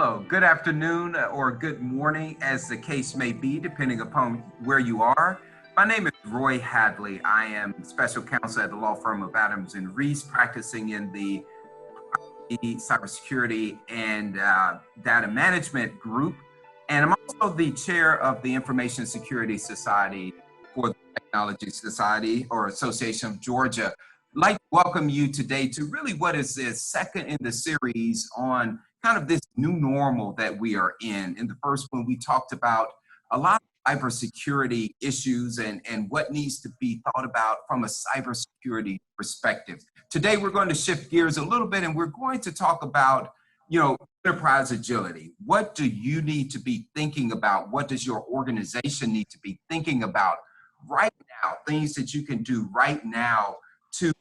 Hello, good afternoon or good morning, as the case may be, depending upon where you are. My name is Roy Hadley. I am special counsel at the law firm of Adams and Reese, practicing in the cybersecurity and data management group. And I'm also the chair of the Information Security Society for the Technology Society or Association of Georgia. I'd like to welcome you today to really what is the second in the series on kind of this new normal that we are in. In the first one, we talked about a lot of cybersecurity issues and what needs to be thought about from a cybersecurity perspective. Today, we're going to shift gears a little bit and we're going to talk about, enterprise agility. What do you need to be thinking about? What does your organization need to be thinking about right now? Things that you can do right now to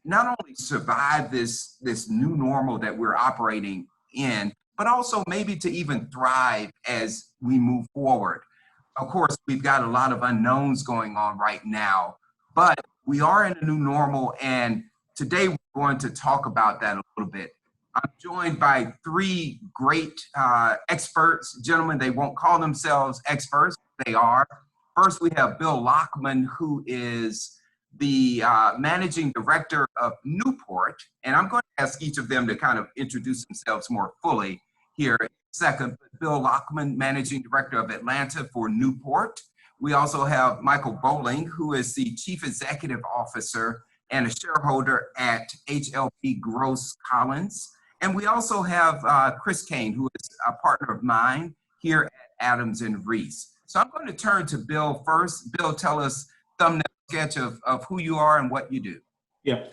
not only survive this new normal that we're operating in, but also maybe to even thrive as we move forward. Of course, we've got a lot of unknowns going on right now, but we are in a new normal, and today we're going to talk about that a little bit. I'm joined by three great experts. Gentlemen, they won't call themselves experts, they are. First, we have Bill Lockman, who is the managing director of Newport, and I'm going to ask each of them to kind of introduce themselves more fully here in a second. Bill Lockman, managing director of Atlanta for Newport. We also have Michael Bohling, who is the chief executive officer and a shareholder at HLP Gross Collins. And we also have Chris Kane, who is a partner of mine here at Adams and Reese. So I'm going to turn to Bill first. Bill, tell us thumbnail sketch of who you are and what you do. Yeah,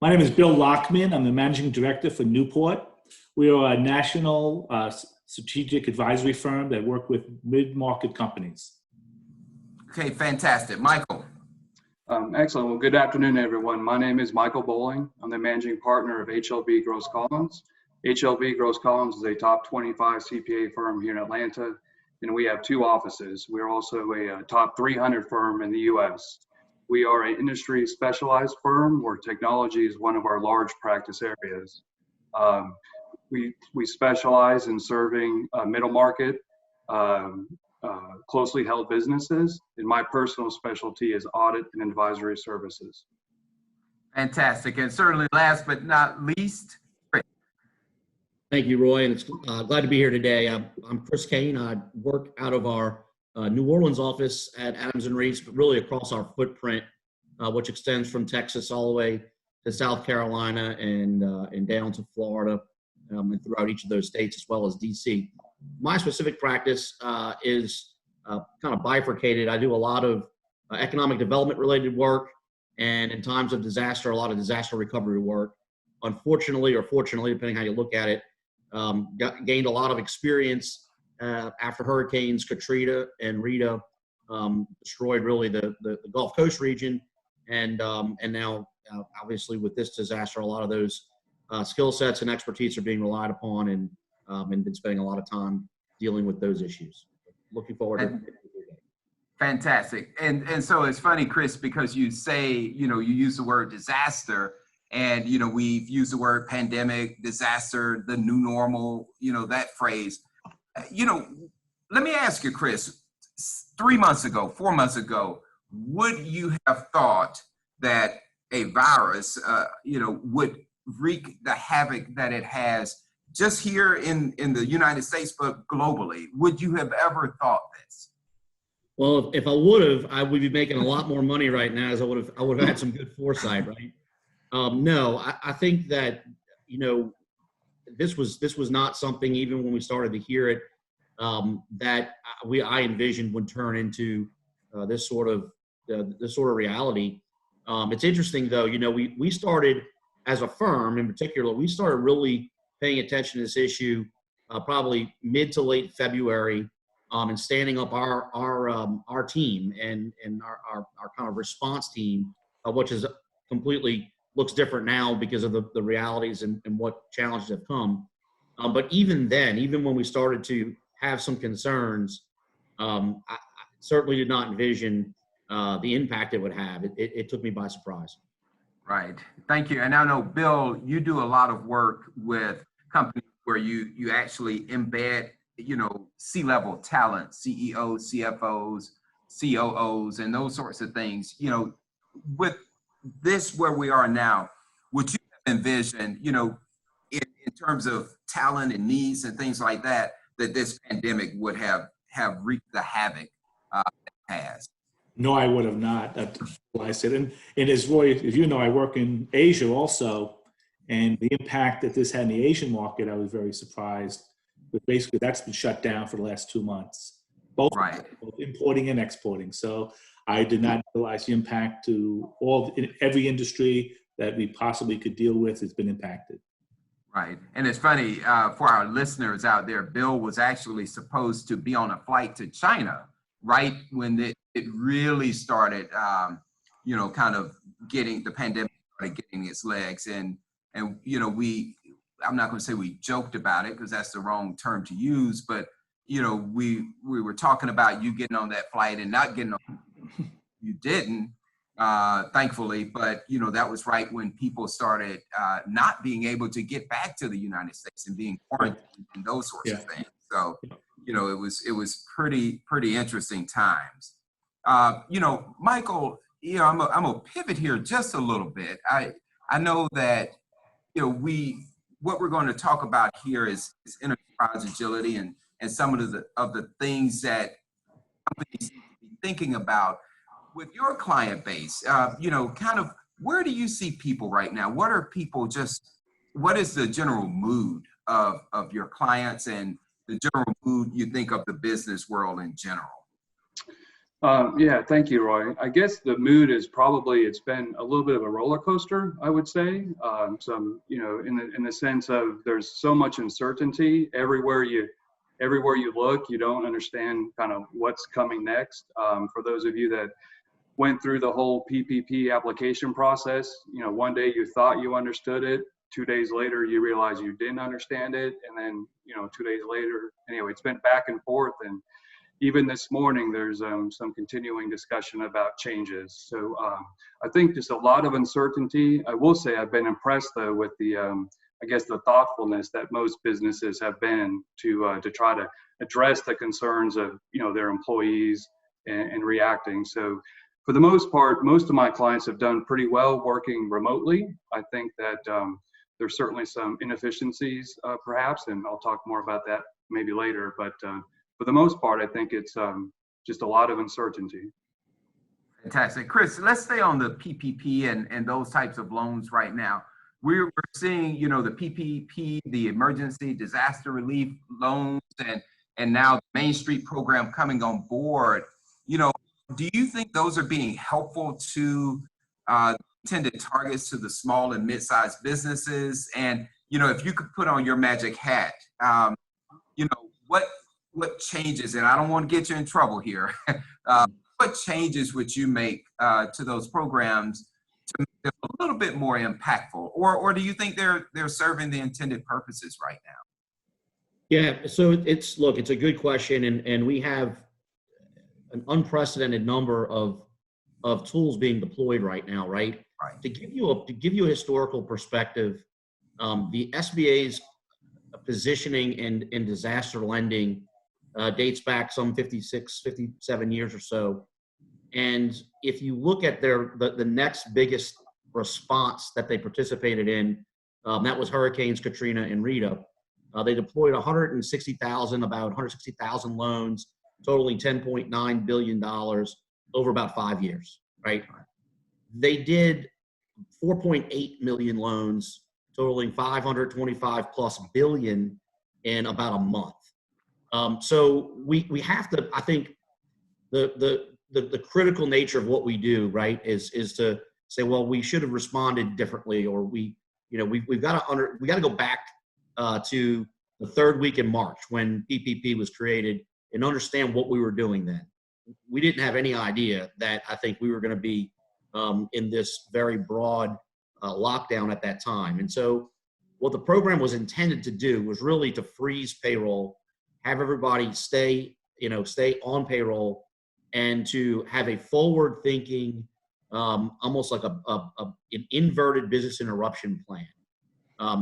my name is Bill Lockman. I'm the managing director for Newport. We are a national strategic advisory firm that work with mid-market companies. Okay, fantastic. Michael. Excellent. Well, good afternoon, everyone. My name is Michael Bohling. I'm the managing partner of HLB Gross Collins. HLB Gross Collins is a top 25 CPA firm here in Atlanta, and we have two offices. We're also a top 300 firm in the U.S. We are an industry specialized firm where technology is one of our large practice areas. We specialize in serving middle market, closely held businesses, and my personal specialty is audit and advisory services. Fantastic. And certainly last but not least, Chris. Thank you, Roy, and it's glad to be here today. I'm Chris Kane. I work out of our New Orleans office at Adams and Reese, but really across our footprint, which extends from Texas all the way to South Carolina and down to Florida, and throughout each of those states, as well as DC. My specific practice is kind of bifurcated. I do a lot of economic development related work, and in times of disaster, a lot of disaster recovery work. Unfortunately, or fortunately, depending how you look at it, gained a lot of experience after hurricanes Katrina and Rita destroyed really the Gulf Coast region, and now obviously with this disaster, a lot of those skill sets and expertise are being relied upon, and been spending a lot of time dealing with those issues. Looking forward to it. Fantastic. And so it's funny, Chris, because you say, you use the word disaster, and, we've used the word pandemic, disaster, the new normal, that phrase. Let me ask you, Chris, 3 months ago, 4 months ago, would you have thought that a virus, would wreak the havoc that it has just here in the United States, but globally? Would you have ever thought this? Well, if I would have, I would be making a lot more money right now, as I would have had some good foresight, right? No, I think that, this was not something, even when we started to hear it, that I envisioned would turn into this sort of reality. It's interesting though, we started as a firm in particular, we started really paying attention to this issue probably mid to late February, and standing up our team and our kind of response team, which is completely looks different now because of the realities and what challenges have come. But even then, even when we started to have some concerns, I certainly did not envision the impact it would have. It took me by surprise. Right. Thank you. And I know, Bill, you do a lot of work with companies where you actually embed, you know, C-level talent, CEOs, CFOs, COOs, and those sorts of things. You know, with this where we are now, would you envision, you know, in terms of talent and needs and things like that, that this pandemic would have wreaked the havoc it has? No, I would have not. That's what I said. And as Roy, as you know, I work in Asia also, and the impact that this had in the Asian market, I was very surprised. But basically, that's been shut down for the last 2 months, both Right. importing and exporting. So I did not realize the impact to every industry that we possibly could deal with has been impacted. Right. And it's funny, for our listeners out there, Bill was actually supposed to be on a flight to China right when it really started, you know, kind of the pandemic started getting its legs. And you know, I'm not going to say we joked about it because that's the wrong term to use, but, you know, we were talking about you getting on that flight and not getting on. You didn't, thankfully, but, you know, that was right when people started not being able to get back to the United States and being quarantined and those sorts of things. So, you know, it was pretty interesting times. You know, Michael, you know, I'm gonna pivot here just a little bit. I know that, you know, what we're going to talk about here is enterprise agility and some of the things that companies need to be thinking about with your client base. You know, kind of where do you see people right now? What is the general mood of your clients and the general mood you think of the business world in general? Yeah, thank you, Roy. I guess the mood is probably, it's been a little bit of a roller coaster, I would say. Some, you know, in the sense of there's so much uncertainty everywhere you look. You don't understand kind of what's coming next. For those of you that went through the whole PPP application process, you know, one day you thought you understood it, 2 days later you realize you didn't understand it, and then, you know, 2 days later, anyway, it's been back and forth. And even this morning, there's some continuing discussion about changes. So I think just a lot of uncertainty. I will say I've been impressed though with the, I guess, the thoughtfulness that most businesses have been to try to address the concerns of, you know, their employees and reacting. So for the most part, most of my clients have done pretty well working remotely. I think that there's certainly some inefficiencies perhaps, and I'll talk more about that maybe later, but for the most part, I think it's just a lot of uncertainty. Fantastic. Chris, let's stay on the PPP and those types of loans right now. We're seeing, you know, the PPP, the emergency disaster relief loans, and now the Main Street program coming on board. You know, do you think those are being helpful to intended targets to the small and mid-sized businesses? And, you know, if you could put on your magic hat, you know, what changes, and I don't want to get you in trouble here, what changes would you make to those programs to make them a little bit more impactful? Or do you think they're serving the intended purposes right now? Yeah, so it's a good question, and we have an unprecedented number of tools being deployed right now, right? Right. To give you a historical perspective, the SBA's positioning in disaster lending dates back some 56, 57 years or so. And if you look at the next biggest response that they participated in, that was Hurricanes Katrina and Rita. They deployed about 160,000 loans, totaling $10.9 billion over about 5 years, right? They did 4.8 million loans, totaling 525 plus billion in about a month. So we have to, I think the critical nature of what we do, right, is to say, well, we should have responded differently, or we've got to go back to the third week in March when PPP was created and understand what we were doing then. We didn't have any idea that I think we were going to be in this very broad lockdown at that time. And so what the program was intended to do was really to freeze payroll, have everybody stay on payroll, and to have a forward-thinking, almost like an inverted business interruption plan.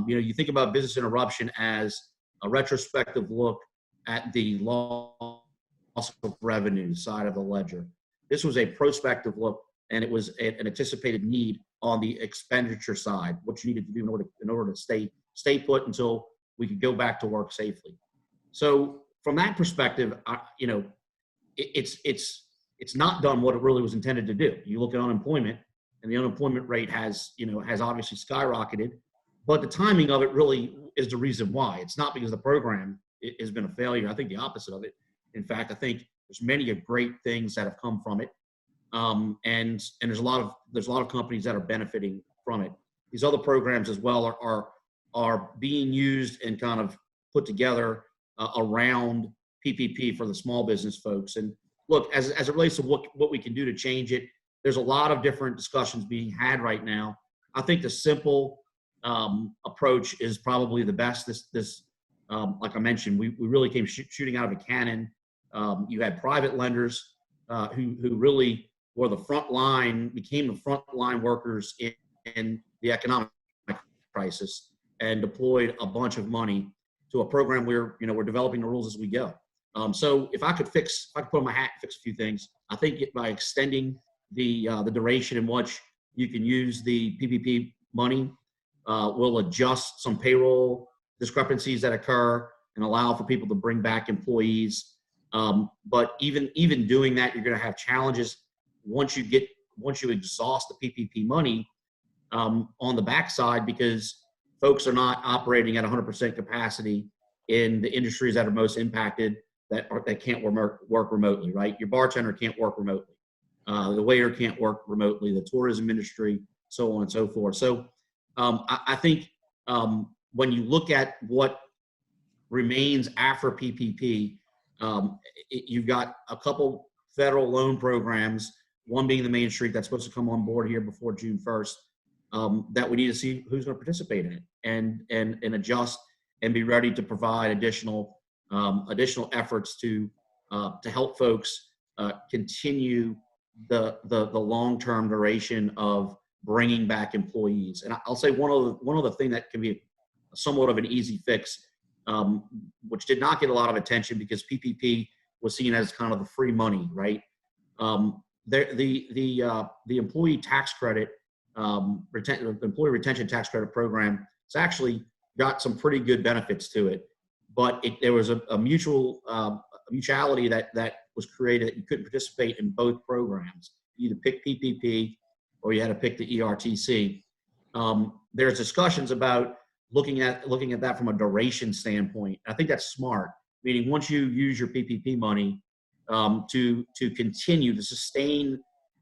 You think about business interruption as a retrospective look at the loss of revenue side of the ledger. This was a prospective look, and it was an anticipated need on the expenditure side, what you needed to do in order to stay put until we could go back to work safely. So from that perspective, it's not done what it really was intended to do. You look at unemployment, and the unemployment rate has obviously skyrocketed, but the timing of it really is the reason why. It's not because the program has been a failure. I think the opposite of it. In fact, I think there's many great things that have come from it, and there's a lot of companies that are benefiting from it. These other programs as well are being used and kind of put together around PPP for the small business folks. And look, as it relates to what we can do to change it, there's a lot of different discussions being had right now. I think the simple approach is probably the best. Like I mentioned, we really came shooting out of a cannon. You had private lenders who really were the front line, became the front line workers in the economic crisis, and deployed a bunch of money to a program where we're developing the rules as we go. So if I could put on my hat and fix a few things, I think by extending the duration in which you can use the PPP money, will adjust some payroll discrepancies that occur and allow for people to bring back employees. But even doing that, you're going to have challenges once you exhaust the PPP money on the backside, because folks are not operating at 100% capacity in the industries that are most impacted that can't work remotely, right? Your bartender can't work remotely. The waiter can't work remotely, the tourism industry, so on and so forth. So I think when you look at what remains after PPP, you've got a couple federal loan programs, one being the Main Street that's supposed to come on board here before June 1st, that we need to see who's going to participate in it and adjust and be ready to provide additional efforts to help folks continue the long-term duration of bringing back employees. And I'll say one other thing that can be somewhat of an easy fix, which did not get a lot of attention because PPP was seen as kind of the free money, right? The employee tax credit, employee retention tax credit program, it's actually got some pretty good benefits to it, but there was a mutuality that was created that you couldn't participate in both programs. You either pick PPP or you had to pick the ERTC. There's discussions about looking at that from a duration standpoint. I think that's smart, meaning once you use your PPP money to continue to sustain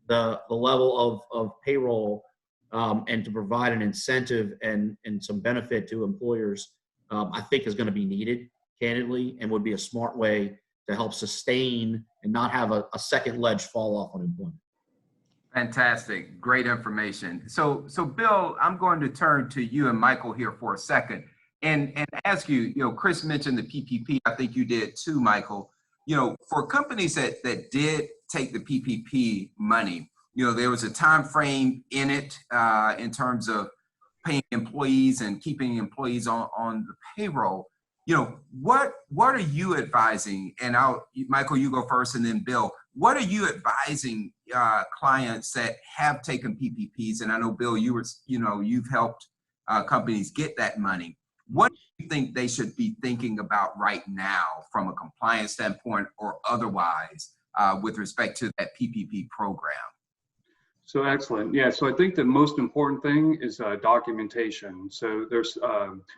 the level of payroll and to provide an incentive and some benefit to employers, I think is going to be needed, candidly, and would be a smart way to help sustain and not have a second ledge fall off on employment. Fantastic. Great information. So Bill, I'm going to turn to you and Michael here for a second and ask you, Chris mentioned the PPP. I think you did too, Michael. For companies that did take the PPP money, there was a time frame in it in terms of paying employees and keeping employees on the payroll. What are you advising? And Michael, you go first, and then Bill. What are you advising clients that have taken PPPs? And I know, Bill, you've helped companies get that money. What do you think they should be thinking about right now from a compliance standpoint or otherwise with respect to that PPP program? So excellent. Yeah, so I think the most important thing is documentation. So there's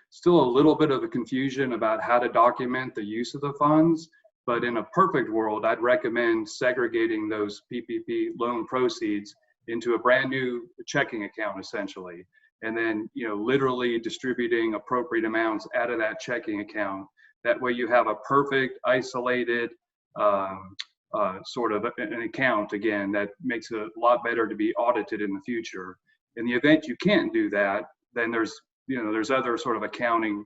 still a little bit of a confusion about how to document the use of the funds, but in a perfect world, I'd recommend segregating those PPP loan proceeds into a brand new checking account, essentially, and then literally distributing appropriate amounts out of that checking account. That way you have a perfect, isolated, sort of an account, again, that makes it a lot better to be audited in the future. In the event you can't do that, then there's other sort of accounting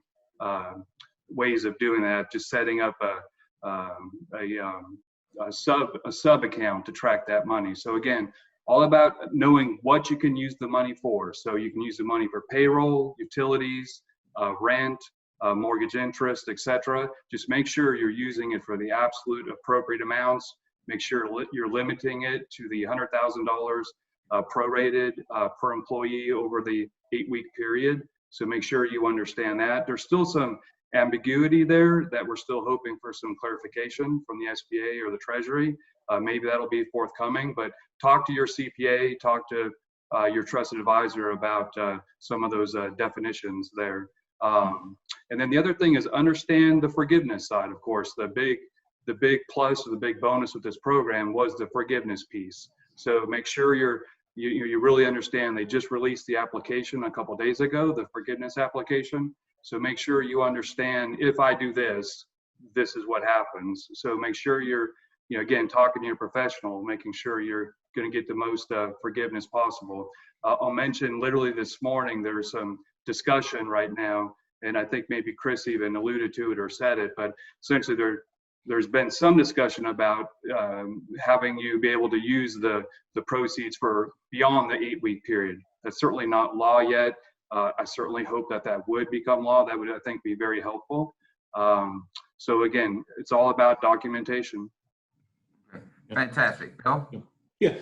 ways of doing that, just setting up a sub account to track that money. So again, all about knowing what you can use the money for. So you can use the money for payroll, utilities, rent, mortgage interest, etc. Just make sure you're using it for the absolute appropriate amounts. Make sure you're limiting it to the $100,000 prorated per employee over the 8-week period. So make sure you understand that. There's still some ambiguity there that we're still hoping for some clarification from the SBA or the Treasury. Maybe that'll be forthcoming, but talk to your CPA, talk to your trusted advisor about some of those definitions there. And then the other thing is understand the forgiveness side. Of course, the big plus or the big bonus with this program was the forgiveness piece. So make sure you really understand. They just released the application a couple days ago, the forgiveness application. So make sure you understand, if I do this, this is what happens. So make sure you're, again, talking to your professional, making sure you're going to get the most forgiveness possible. I'll mention literally this morning, there's some discussion right now, and I think maybe Chris even alluded to it or said it, but essentially there's been some discussion about having you be able to use the proceeds for beyond the 8-week period. That's certainly not law yet. I certainly hope that would become law. That would, I think, be very helpful. So again, it's all about documentation. Fantastic. Bill? Yeah.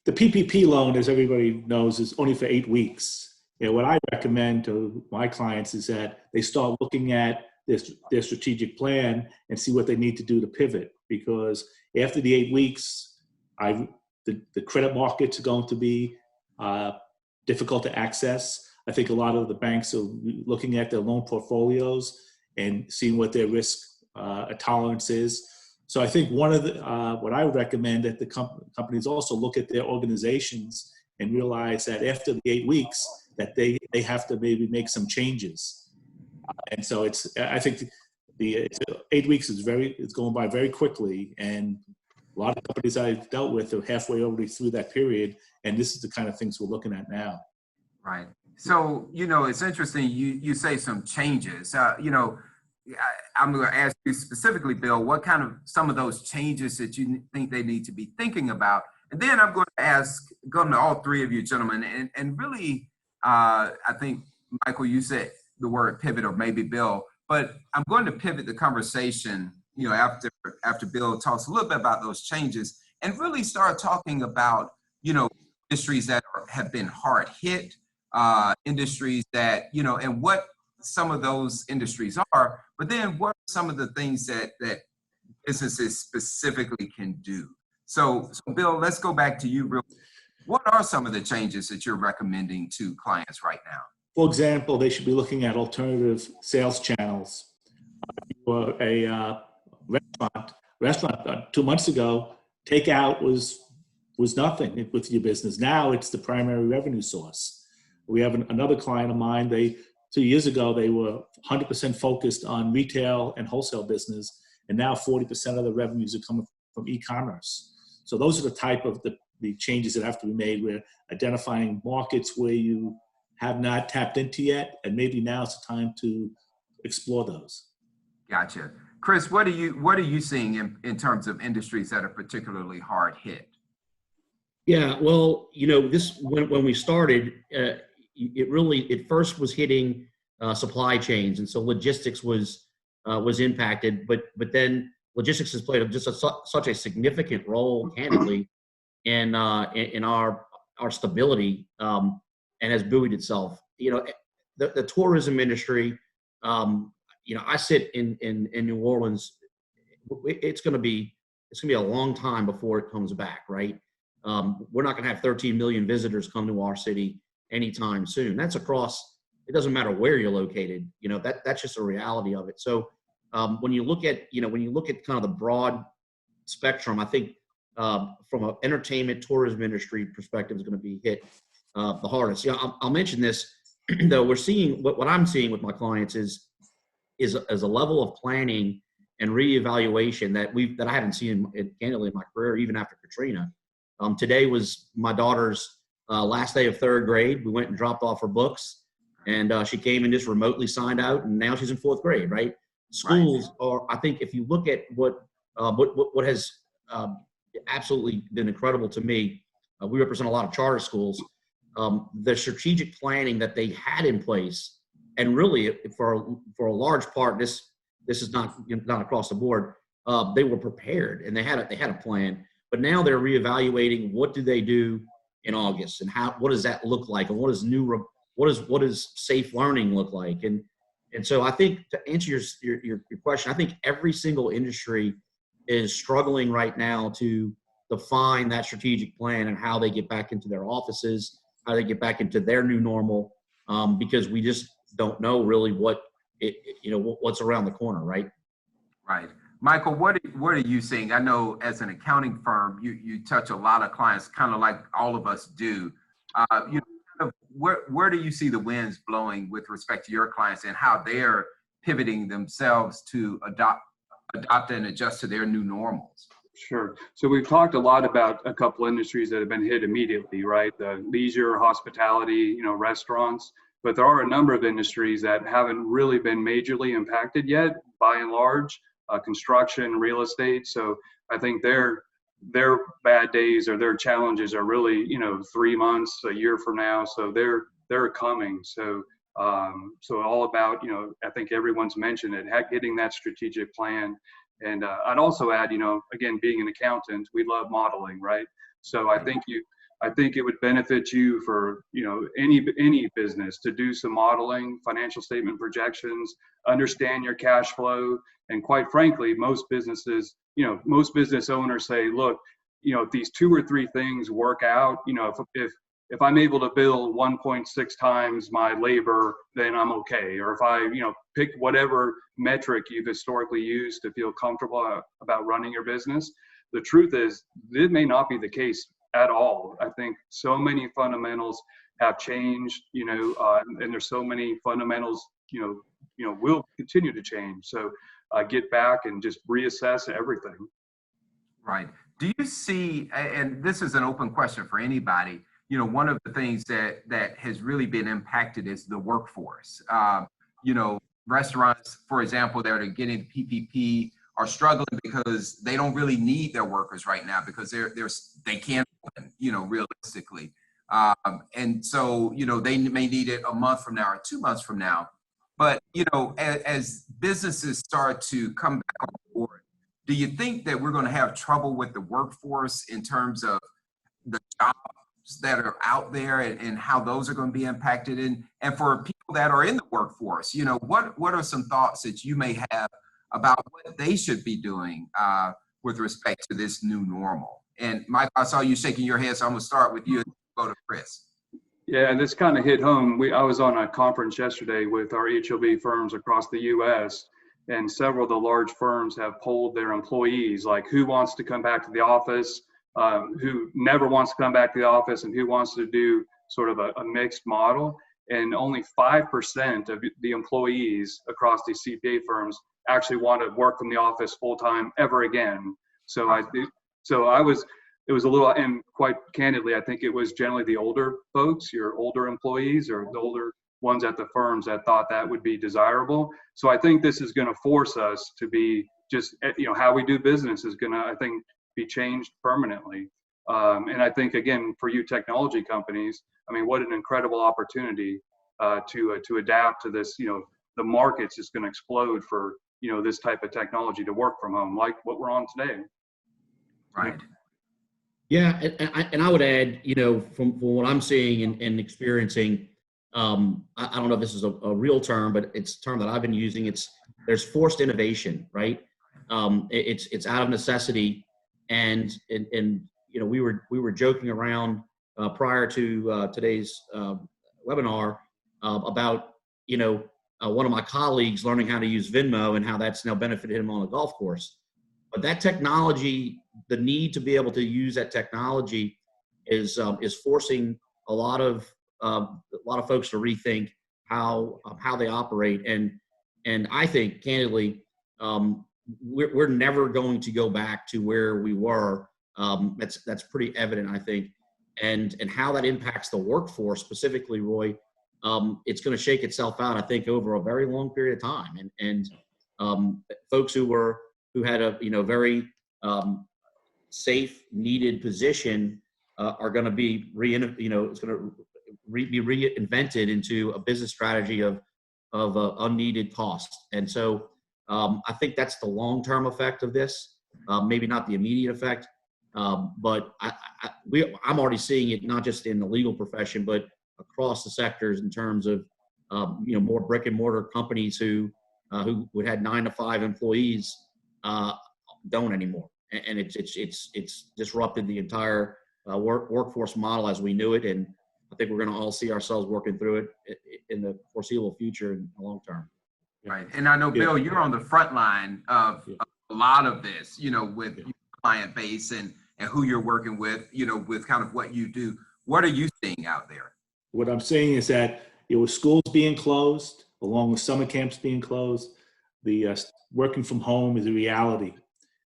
The PPP loan, as everybody knows, is only for 8 weeks. What I recommend to my clients is that they start looking at their strategic plan and see what they need to do to pivot, because after the 8 weeks, the credit markets are going to be difficult to access. I think a lot of the banks are looking at their loan portfolios and seeing what their risk tolerance is. So I think one of the what I would recommend that the companies also look at their organizations and realize that after the 8 weeks that they have to maybe make some changes. And so I think the 8 weeks it's going by very quickly, and a lot of companies I've dealt with are halfway already through that period, and this is the kind of things we're looking at now. Right. So, it's interesting you say some changes. I'm going to ask you specifically, Bill, what kind of some of those changes that you think they need to be thinking about? And then I'm going to go to all three of you gentlemen, and really, I think, Michael, you said the word pivot, or maybe Bill, but I'm going to pivot the conversation, after Bill talks a little bit about those changes, and really start talking about, industries that have been hard hit, industries that, and what some of those industries are, but then what are some of the things that businesses specifically can do? So Bill, let's go back to you real quick. What are some of the changes that you're recommending to clients right now? For example, they should be looking at alternative sales channels. For a restaurant 2 months ago, takeout was nothing with your business. Now it's the primary revenue source. We have another client of mine. 2 years ago, they were 100% focused on retail and wholesale business, and now 40% of the revenues are coming from e-commerce. So those are the type of the changes that have to be made. We're identifying markets where you have not tapped into yet, and maybe now it's the time to explore those. Gotcha. Chris, what are you seeing in terms of industries that are particularly hard hit? Yeah, well, this when we started, it first was hitting supply chains, and so logistics was impacted. But then logistics has played such a significant role, candidly, in our stability, and has buoyed itself. The tourism industry. I sit in New Orleans. It's going to be a long time before it comes back, right? We're not going to have 13 million visitors come to our city anytime soon. That's across. It doesn't matter where you're located. That's just a reality of it. So when you look at kind of the broad spectrum, I think from an entertainment tourism industry perspective is going to be hit the hardest. I'll mention this though. We're seeing what I'm seeing with my clients is a level of planning and reevaluation that I haven't seen candidly in my career, even after Katrina. Today was my daughter's last day of 3rd grade. We went and dropped off her books, and she came and just remotely signed out, and now she's in 4th grade, right? Schools are, I think, if you look at what has absolutely been incredible to me, we represent a lot of charter schools. The strategic planning that they had in place And really, for a large part, this is not across the board. They were prepared and they had a plan, but now they're reevaluating what do they do in August and what does that look like, and what does safe learning look like, and so I think to answer your question, I think every single industry is struggling right now to define that strategic plan and how they get back into their offices, how they get back into their new normal, because we just don't know really what's around the corner, right? Right. Michael, what are you seeing? I know as an accounting firm, you touch a lot of clients, kind of like all of us do. Where do you see the winds blowing with respect to your clients and how they're pivoting themselves to adopt and adjust to their new normals? Sure. So we've talked a lot about a couple industries that have been hit immediately, right? The leisure, hospitality, restaurants. But there are a number of industries that haven't really been majorly impacted yet, by and large, construction, real estate. So I think their bad days or their challenges are really, 3 months, a year from now. So they're coming. So all about, I think everyone's mentioned it, getting that strategic plan. And I'd also add, again, being an accountant, we love modeling, right? So I think it would benefit you for, any business to do some modeling, financial statement projections, understand your cash flow. And quite frankly, most business owners say, look, if these 2 or 3 things work out, if I'm able to bill 1.6 times my labor, then I'm okay. Or if I, pick whatever metric you've historically used to feel comfortable about running your business, the truth is it may not be the case at all. I think so many fundamentals have changed, and there's so many fundamentals, will continue to change. So get back and just reassess everything. Right. Do you see, and this is an open question for anybody, one of the things that has really been impacted is the workforce. Restaurants, for example, that are getting PPP are struggling because they don't really need their workers right now because they can't open, realistically. And so, they may need it a month from now or 2 months from now. But, as businesses start to come back on board, do you think that we're going to have trouble with the workforce in terms of the jobs that are out there and how those are going to be impacted? And for people that are in the workforce, what are some thoughts that you may have about what they should be doing with respect to this new normal? And Mike, I saw you shaking your head, so I'm going to start with you and go to Chris. Yeah, and this kind of hit home. I was on a conference yesterday with our HOB firms across the U.S., and several of the large firms have polled their employees, like who wants to come back to the office, who never wants to come back to the office, and who wants to do sort of a mixed model. And only 5% of the employees across these CPA firms actually want to work from the office full time ever again. It was a little, and quite candidly, I think it was generally the older folks, your older employees or the older ones at the firms that thought that would be desirable. So I think this is going to force us to be just, how we do business is going to, I think, be changed permanently. And I think, again, for you technology companies, what an incredible opportunity to adapt to this. The market's just going to explode for, this type of technology to work from home, like what we're on today. Right. Yeah, and I would add, from what I'm seeing and experiencing, I don't know if this is a real term, but it's a term that I've been using. There's forced innovation, right? It's out of necessity, and we were joking around prior to today's webinar about one of my colleagues learning how to use Venmo and how that's now benefited him on a golf course. But that technology, the need to be able to use that technology is forcing a lot of folks to rethink how they operate. And I think, candidly, we're never going to go back to where we were. That's pretty evident, I think. And how that impacts the workforce specifically, Roy, it's going to shake itself out, I think, over a very long period of time. And folks who had a very safe, needed position are going to be it's going to be reinvented into a business strategy of unneeded cost. And so I think that's the long-term effect of this, maybe not the immediate effect, but I'm already seeing it not just in the legal profession, but across the sectors in terms of more brick and mortar companies who would had 9 to 5 employees don't anymore, and it's disrupted the entire workforce model as we knew it, and I think we're going to all see ourselves working through it in the foreseeable future in the long term. Right, and I know Bill, you're on the front line of a lot of this, with your client base and who you're working with, with kind of what you do. What are you seeing out there? What I'm saying is that with schools being closed, along with summer camps being closed, the working from home is a reality.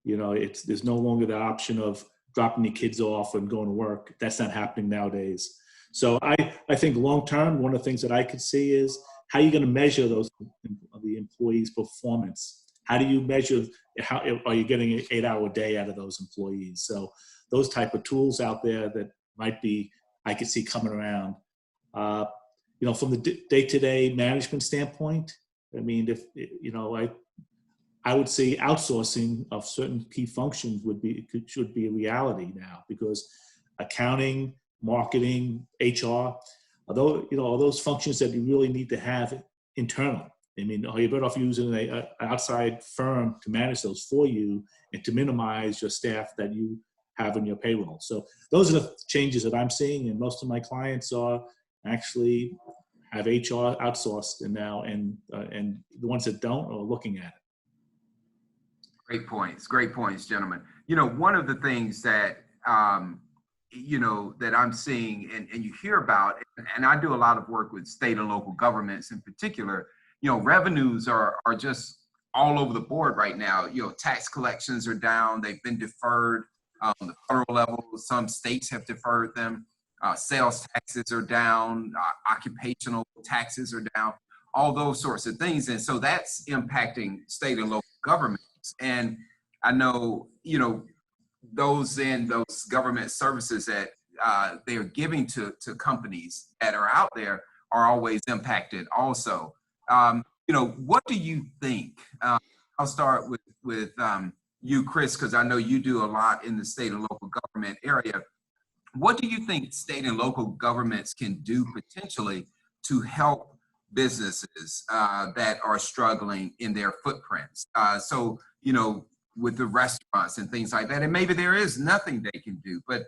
There's no longer the option of dropping your kids off and going to work. That's not happening nowadays. So I think long term, one of the things that I could see is how are you going to measure the employees' performance? How do you measure how are you getting an 8-hour day out of those employees? So those type of tools out there that I could see coming around. From the day-to-day management standpoint, I mean, I would say outsourcing of certain key functions should be a reality now, because accounting, marketing, HR, although all those functions that you really need to have internal. I mean, you're better off using an outside firm to manage those for you and to minimize your staff that you have in your payroll. So those are the changes that I'm seeing, and most of my clients are actually have HR outsourced and the ones that don't are looking at it. Great points, gentlemen. One of the things that that I'm seeing and you hear about, and I do a lot of work with state and local governments in particular, revenues are just all over the board right now. Tax collections are down, they've been deferred on the federal level, some states have deferred them, sales taxes are down, occupational taxes are down, all those sorts of things. And so that's impacting state and local governments. And I know, those government services that they're giving to companies that are out there are always impacted also. What do you think? I'll start with you, Chris, because I know you do a lot in the state and local government area. What do you think state and local governments can do potentially to help businesses that are struggling in their footprints? With the restaurants and things like that, and maybe there is nothing they can do, but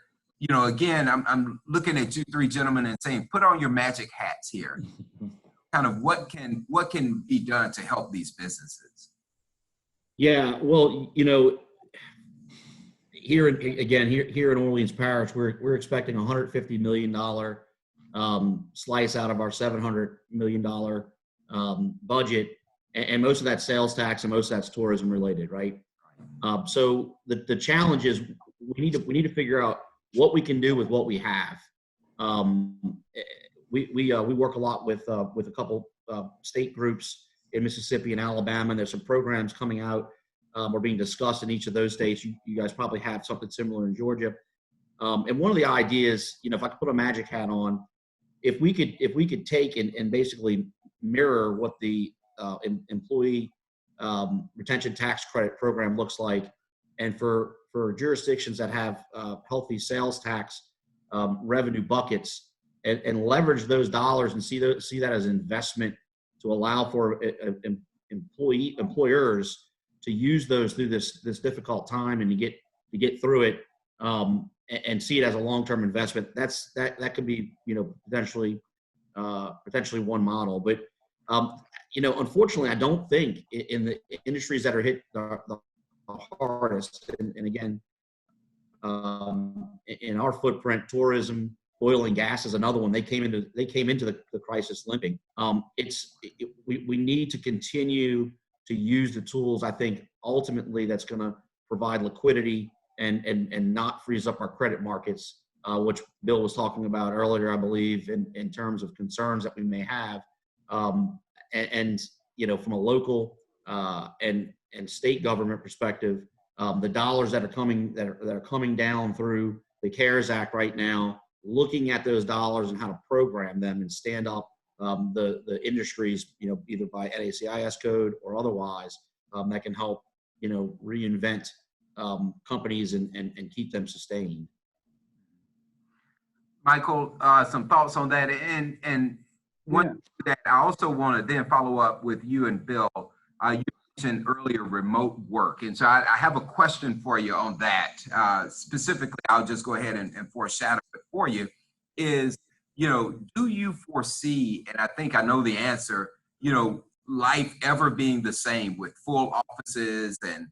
again, I'm looking at you three gentlemen and saying, put on your magic hats here. Kind of what can be done to help these businesses? Yeah, well, here in Orleans Parish, we're expecting $150 million slice out of our $700 million budget, and most of that's sales tax and most of that's tourism related, right? So the challenge is we need to figure out what we can do with what we have. We work a lot with a couple state groups in Mississippi and Alabama, and there's some programs coming out or being discussed in each of those states. You guys probably have something similar in Georgia. And one of the ideas, if I could put a magic hat on, if we could take and basically mirror what the employee retention tax credit program looks like, and for jurisdictions that have healthy sales tax revenue buckets, and leverage those dollars and see that as investment to allow for employers to use those through this difficult time and to get through it, and see it as a long-term investment. That could be potentially one model, but unfortunately, I don't think in the industries that are hit the hardest, and again, in our footprint, tourism, oil and gas is another one. They came into the crisis limping. We need to continue to use the tools. I think ultimately that's going to provide liquidity and not freeze up our credit markets, which Bill was talking about earlier, I believe, in terms of concerns that we may have. And from a local and state government perspective, the dollars that are coming down through the CARES Act right now, looking at those dollars and how to program them and stand up the industries, either by NACIS code or otherwise, that can help, reinvent companies and keep them sustained. Michael, some thoughts on that, and one that I also want to then follow up with you and Bill. You mentioned earlier remote work, and so I have a question for you on that. Specifically, I'll just go ahead and foreshadow it for you. Is, do you foresee, and I think I know the answer, life ever being the same with full offices and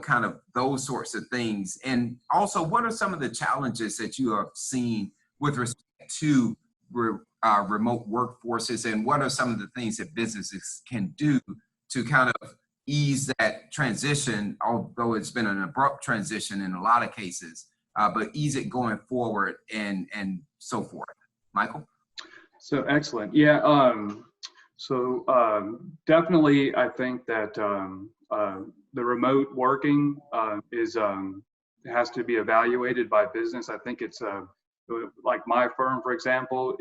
kind of those sorts of things? And also, what are some of the challenges that you have seen with respect to remote workforces, and what are some of the things that businesses can do to kind of ease that transition, although it's been an abrupt transition in a lot of cases, but ease it going forward and so forth? Michael? So excellent. Yeah. Definitely, I think that the remote working has to be evaluated by business. I think it's like my firm, for example,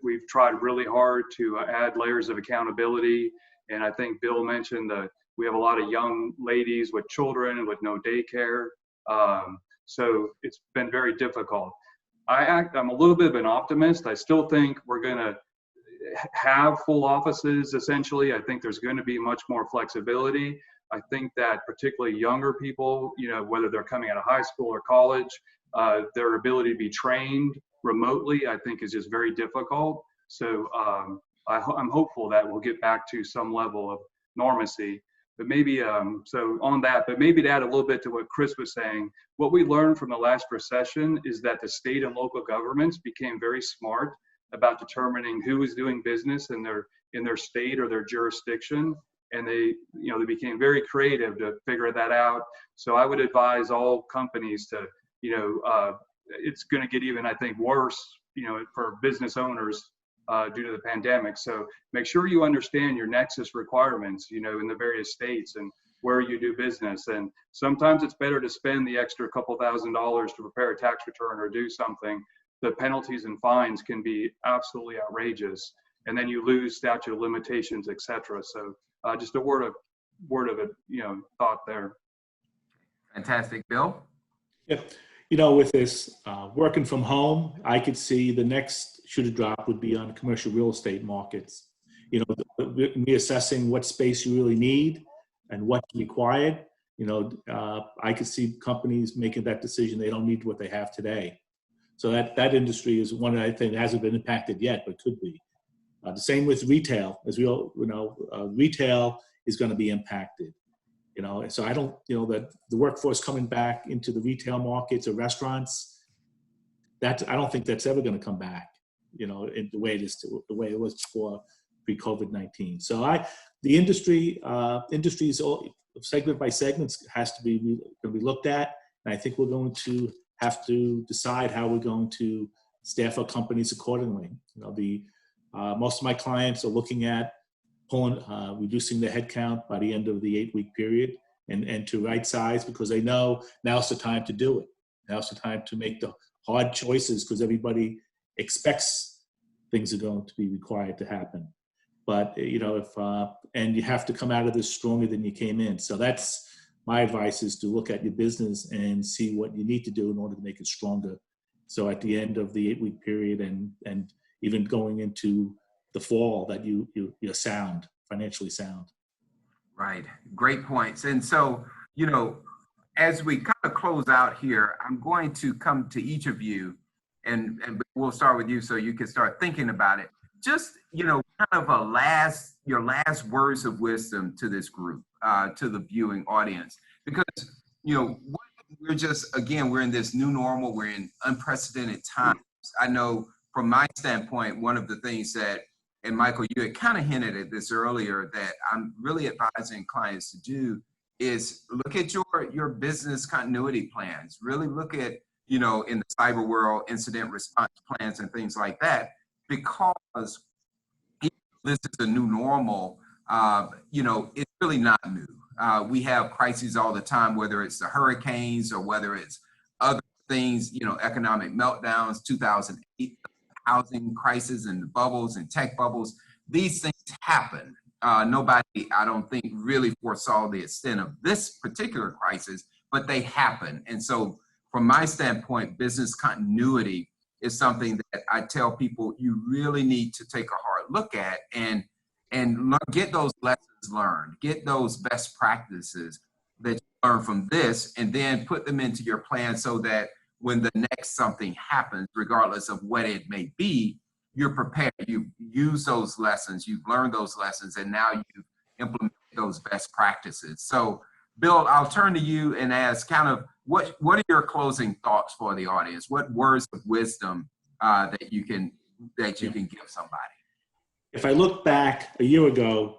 we've tried really hard to add layers of accountability. And I think Bill mentioned that we have a lot of young ladies with children and with no daycare. So it's been very difficult. I'm a little bit of an optimist. I still think we're going to have full offices, essentially. I think there's going to be much more flexibility. I think that particularly younger people, whether they're coming out of high school or college, their ability to be trained remotely, I think, is just very difficult. So I'm hopeful that we'll get back to some level of normacy. But maybe, but maybe to add a little bit to what Chris was saying, what we learned from the last recession is that the state and local governments became very smart about determining who was doing business in their state or their jurisdiction. And they became very creative to figure that out. So I would advise all companies to, it's going to get even, I think, worse, for business owners due to the pandemic. So make sure you understand your nexus requirements, in the various states and where you do business. And sometimes it's better to spend the extra couple $1,000s to prepare a tax return or do something. The penalties and fines can be absolutely outrageous, and then you lose statute of limitations, et cetera. So just a word of thought there. Fantastic. Bill? Yeah. With this working from home, I could see the next shoe to drop would be on commercial real estate markets. Reassessing what space you really need and what's required. I could see companies making that decision. They don't need what they have today. So that industry is one that I think hasn't been impacted yet, but could be. The same with retail, as we all retail is going to be impacted. So I don't, that the workforce coming back into the retail markets or restaurants, I don't think that's ever going to come back, in the way it was before pre-COVID-19. So the industries segment by segments has to be looked at, and I think we're going to have to decide how we're going to staff our companies accordingly. Most of my clients are looking at reducing their headcount by the end of the 8-week period and to right size, because they know now's the time to do it. Now's the time to make the hard choices, because everybody expects things are going to be required to happen. But and you have to come out of this stronger than you came in. So that's my advice, is to look at your business and see what you need to do in order to make it stronger. So at the end of the 8-week period and even going into the fall, that you're sound, financially sound. Right. Great points. And so, as we kind of close out here, I'm going to come to each of you, and we'll start with you so you can start thinking about it. Just, kind of your last words of wisdom to this group, to the viewing audience, because, we're just, again, we're in this new normal, we're in unprecedented times. I know from my standpoint, one of the things that, and Michael, you had kind of hinted at this earlier, that I'm really advising clients to do is look at your business continuity plans. Really look at, in the cyber world, incident response plans and things like that, because this is a new normal. It's really not new. We have crises all the time, whether it's the hurricanes or whether it's other things, economic meltdowns, 2008, housing crisis and bubbles and tech bubbles. These things happen. Nobody, I don't think, really foresaw the extent of this particular crisis, but they happen. And so from my standpoint, business continuity is something that I tell people you really need to take a hard look at and get those lessons learned, get those best practices that you learn from this, and then put them into your plan so that when the next something happens, regardless of what it may be, you're prepared. You've used those lessons, you've learned those lessons, and now you've implemented those best practices. So Bill, I'll turn to you and ask kind of what are your closing thoughts for the audience? What words of wisdom that you can give somebody? If I look back a year ago,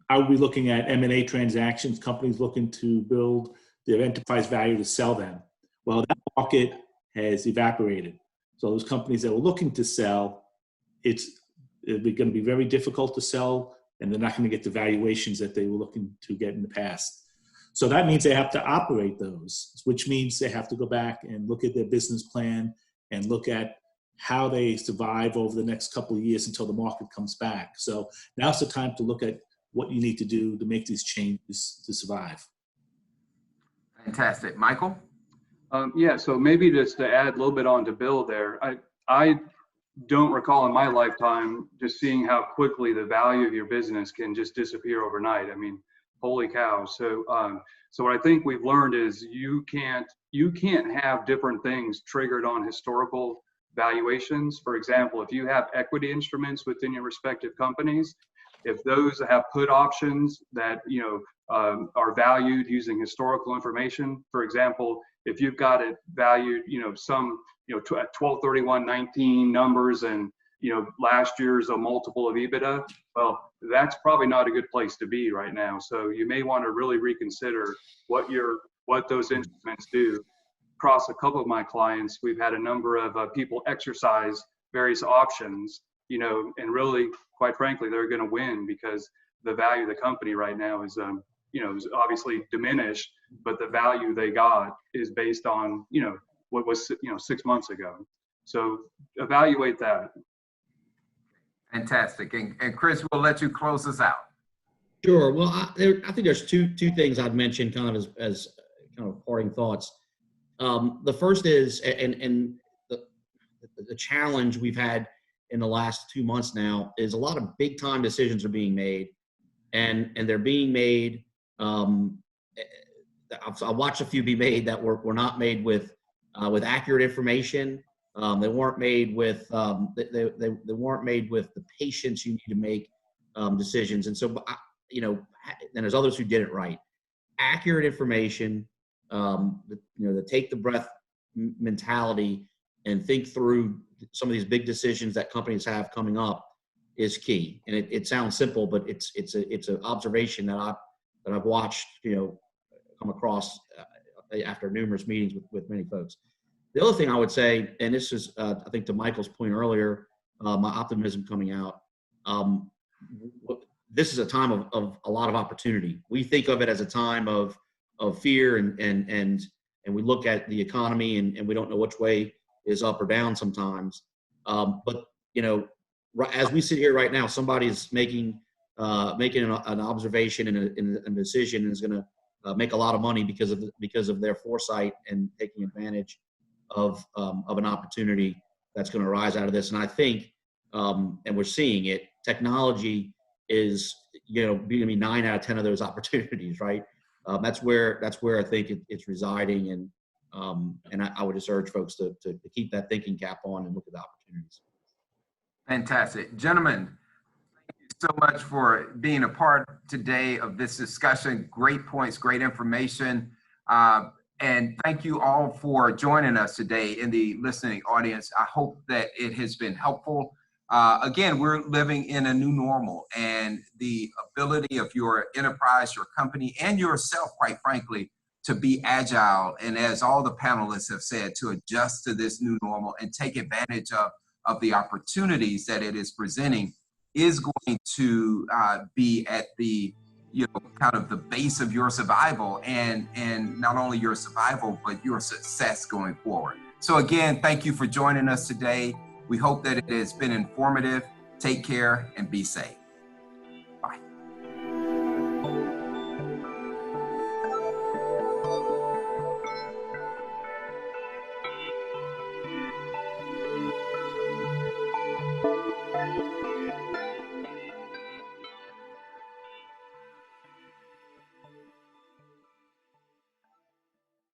I would be looking at M&A transactions, companies looking to build their enterprise value to sell them. Well, that market has evaporated. So those companies that were looking to sell, it'll be going to be very difficult to sell, and they're not going to get the valuations that they were looking to get in the past. So that means they have to operate those, which means they have to go back and look at their business plan and look at how they survive over the next couple of years until the market comes back. So now's the time to look at what you need to do to make these changes to survive. Fantastic. Michael? Yeah, so maybe just to add a little bit on to Bill there, I don't recall in my lifetime just seeing how quickly the value of your business can just disappear overnight. I mean, holy cow. So what I think we've learned is you can't have different things triggered on historical valuations. For example, if you have equity instruments within your respective companies, if those have put options that are valued using historical information, for example, if you've got it valued, some 12/31/19 numbers and last year's a multiple of EBITDA, well, that's probably not a good place to be right now. So you may want to really reconsider what those instruments do. Across a couple of my clients, we've had a number of people exercise various options, and really, quite frankly, they're going to win because the value of the company right now is, is obviously diminished, but the value they got is based on, what was, 6 months ago. So evaluate that. Fantastic. And Chris, we'll let you close us out. Sure. Well, I think there's two things I'd mention kind of as kind of parting thoughts. The first is, and the challenge we've had in the last 2 months now is a lot of big time decisions are being made, and they're being made. I watched a few be made that were not made with accurate information. They weren't made with they weren't made with the patience you need to make decisions. And so, and there's others who did it right. Accurate information, the take the breath mentality and think through some of these big decisions that companies have coming up is key. And it sounds simple, but it's an observation that I've watched, come across after numerous meetings with many folks. The other thing I would say, and this is, I think to Michael's point earlier, my optimism coming out, this is a time of a lot of opportunity. We think of it as a time of fear and we look at the economy and we don't know which way is up or down sometimes. But, as we sit here right now, somebody's making an observation and a decision and is going to make a lot of money because of their foresight and taking advantage of an opportunity that's going to arise out of this. And I think, and we're seeing it, technology is, going to be 9 out of 10 of those opportunities, right? That's where I think it's residing. And I would just urge folks to keep that thinking cap on and look at the opportunities. Fantastic. Gentlemen, thank you so much for being a part today of this discussion. Great points, great information. And thank you all for joining us today in the listening audience. I hope that it has been helpful. Again, we're living in a new normal, and the ability of your enterprise, your company, and yourself, quite frankly, to be agile, and as all the panelists have said, to adjust to this new normal and take advantage of the opportunities that it is presenting is going to be at the kind of the base of your survival, and not only your survival, but your success going forward. So again, thank you for joining us today. We hope that it has been informative. Take care and be safe.